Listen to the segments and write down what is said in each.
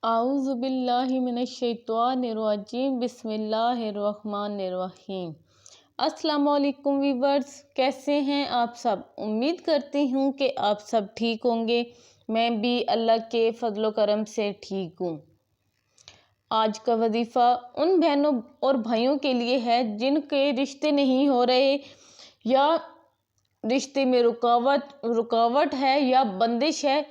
اعوذ باللہ من الشیطان الرجیم بسم اللہ الرحمن الرحیم۔ السلام علیکم ویورز، کیسے ہیں آپ سب؟ امید کرتی ہوں کہ آپ سب ٹھیک ہوں گے۔ میں بھی اللہ کے فضل و کرم سے ٹھیک ہوں۔ آج کا وظیفہ ان بہنوں اور بھائیوں کے لیے ہے جن کے رشتے نہیں ہو رہے یا رشتے میں رکاوٹ ہے یا بندش ہے،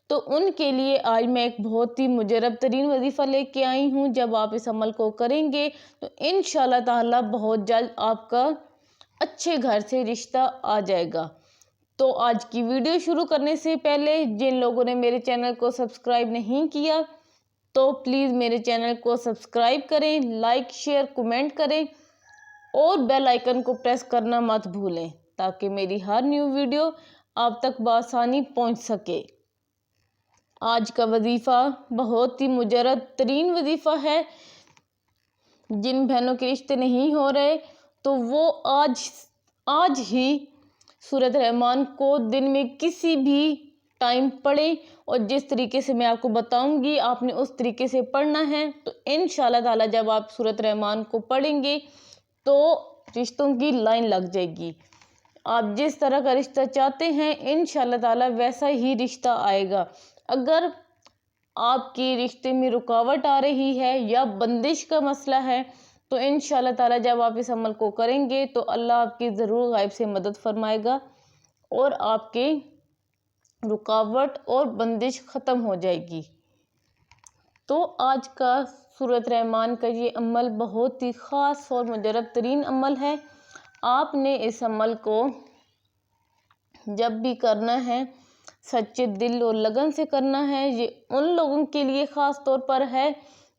تو ان کے لیے آج میں ایک بہت ہی مجرب ترین وظیفہ لے کے آئی ہوں۔ جب آپ اس عمل کو کریں گے تو انشاءاللہ تعالی بہت جلد آپ کا اچھے گھر سے رشتہ آ جائے گا۔ تو آج کی ویڈیو شروع کرنے سے پہلے جن لوگوں نے میرے چینل کو سبسکرائب نہیں کیا تو پلیز میرے چینل کو سبسکرائب کریں، لائک شیئر کمنٹ کریں اور بیل آئیکن کو پریس کرنا مت بھولیں تاکہ میری ہر نیو ویڈیو آپ تک بآسانی پہنچ سکے۔ آج کا وظیفہ بہت ہی مجرد ترین وظیفہ ہے۔ جن بہنوں کے رشتے نہیں ہو رہے تو وہ آج ہی سورۃ رحمان کو دن میں کسی بھی ٹائم پڑھیں، اور جس طریقے سے میں آپ کو بتاؤں گی آپ نے اس طریقے سے پڑھنا ہے۔ تو انشاءاللہ تعالی جب آپ سورۃ رحمان کو پڑھیں گے تو رشتوں کی لائن لگ جائے گی۔ آپ جس طرح کا رشتہ چاہتے ہیں انشاءاللہ تعالی ویسا ہی رشتہ آئے گا۔ اگر آپ کی رشتے میں رکاوٹ آ رہی ہے یا بندش کا مسئلہ ہے تو انشاءاللہ تعالی جب آپ اس عمل کو کریں گے تو اللہ آپ کی ضرور غائب سے مدد فرمائے گا اور آپ کے رکاوٹ اور بندش ختم ہو جائے گی۔ تو آج کا سورۃ رحمان کا یہ عمل بہت ہی خاص اور مجرب ترین عمل ہے۔ آپ نے اس عمل کو جب بھی کرنا ہے سچے دل اور لگن سے کرنا ہے۔ یہ ان لوگوں کے لیے خاص طور پر ہے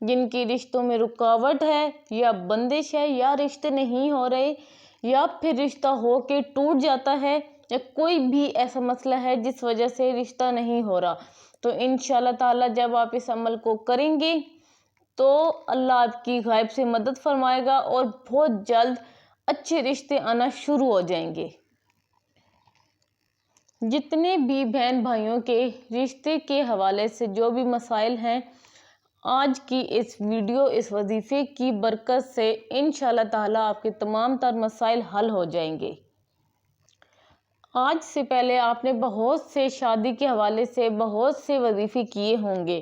جن کی رشتوں میں رکاوٹ ہے یا بندش ہے یا رشتے نہیں ہو رہے یا پھر رشتہ ہو کے ٹوٹ جاتا ہے یا کوئی بھی ایسا مسئلہ ہے جس وجہ سے رشتہ نہیں ہو رہا۔ تو انشاءاللہ تعالی جب آپ اس عمل کو کریں گے تو اللہ آپ کی غائب سے مدد فرمائے گا اور بہت جلد اچھے رشتے آنا شروع ہو جائیں گے۔ جتنے بھی بہن بھائیوں کے رشتے کے حوالے سے جو بھی مسائل ہیں، آج کی اس ویڈیو اس وظیفے کی برکت سے انشاءاللہ تعالی آپ کے تمام تر مسائل حل ہو جائیں گے۔ آج سے پہلے آپ نے بہت سے شادی کے حوالے سے بہت سے وظیفے کیے ہوں گے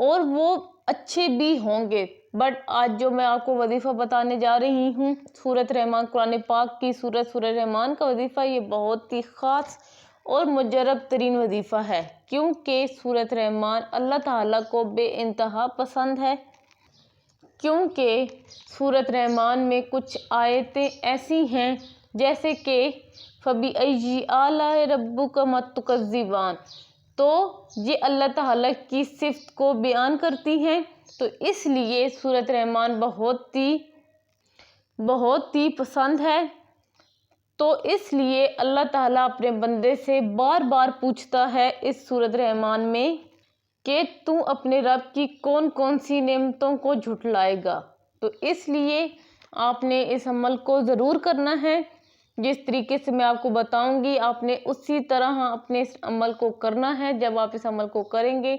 اور وہ اچھے بھی ہوں گے، بٹ آج جو میں آپ کو وظیفہ بتانے جا رہی ہوں سورۃ رحمان قرآن پاک کی سورۃ رحمان کا وظیفہ، یہ بہت ہی خاص اور مجرب ترین وظیفہ ہے کیونکہ سورۃ رحمان اللہ تعالیٰ کو بے انتہا پسند ہے۔ کیونکہ سورۃ رحمان میں کچھ آیتیں ایسی ہیں جیسے کہ فَبِأَيِّ آلَاءِ رَبِّكُمَا تُكَذِّبَانِ، تو یہ اللہ تعالیٰ کی صفت کو بیان کرتی ہیں، تو اس لیے سورۃ رحمان بہت ہی پسند ہے۔ تو اس لیے اللہ تعالیٰ اپنے بندے سے بار بار پوچھتا ہے اس سورۃ رحمان میں کہ تو اپنے رب کی کون کون سی نعمتوں کو جھٹلائے گا۔ تو اس لیے آپ نے اس عمل کو ضرور کرنا ہے، جس طریقے سے میں آپ کو بتاؤں گی آپ نے اسی طرح اپنے اس عمل کو کرنا ہے۔ جب آپ اس عمل کو کریں گے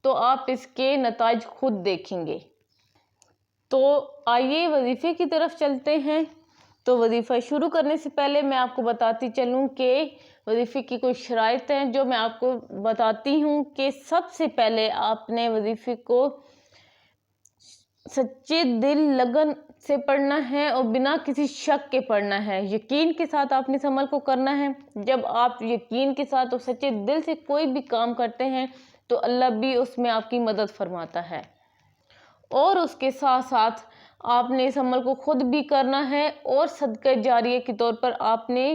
تو آپ اس کے نتائج خود دیکھیں گے۔ تو آئیے وظیفے کی طرف چلتے ہیں۔ تو وظیفہ شروع کرنے سے پہلے میں آپ کو بتاتی چلوں کہ وظیفے کی کوئی شرائط ہیں جو میں آپ کو بتاتی ہوں کہ سب سے پہلے آپ نے وظیفے کو سچے دل لگن سے پڑھنا ہے اور بنا کسی شک کے پڑھنا ہے۔ یقین کے ساتھ آپ نے اس عمل کو کرنا ہے۔ جب آپ یقین کے ساتھ اور سچے دل سے کوئی بھی کام کرتے ہیں تو اللہ بھی اس میں آپ کی مدد فرماتا ہے، اور اس کے ساتھ ساتھ آپ نے اس عمل کو خود بھی کرنا ہے اور صدقہ جاریہ کے طور پر آپ نے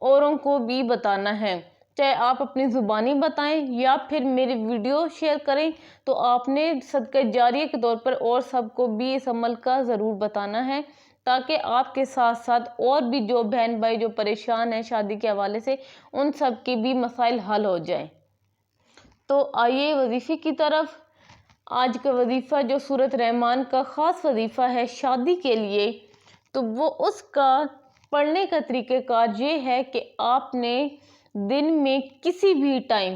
اوروں کو بھی بتانا ہے، چاہے آپ اپنی زبانی بتائیں یا پھر میری ویڈیو شیئر کریں، تو آپ نے صدقہ جاریہ کے طور پر اور سب کو بھی اس عمل کا ضرور بتانا ہے تاکہ آپ کے ساتھ ساتھ اور بھی جو بہن بھائی جو پریشان ہیں شادی کے حوالے سے ان سب کے بھی مسائل حل ہو جائیں۔ تو آئیے وظیفے کی طرف۔ آج کا وظیفہ جو سورۃ رحمان کا خاص وظیفہ ہے شادی کے لیے، تو وہ اس کا پڑھنے کا طریقہ کار یہ ہے کہ آپ نے دن میں کسی بھی ٹائم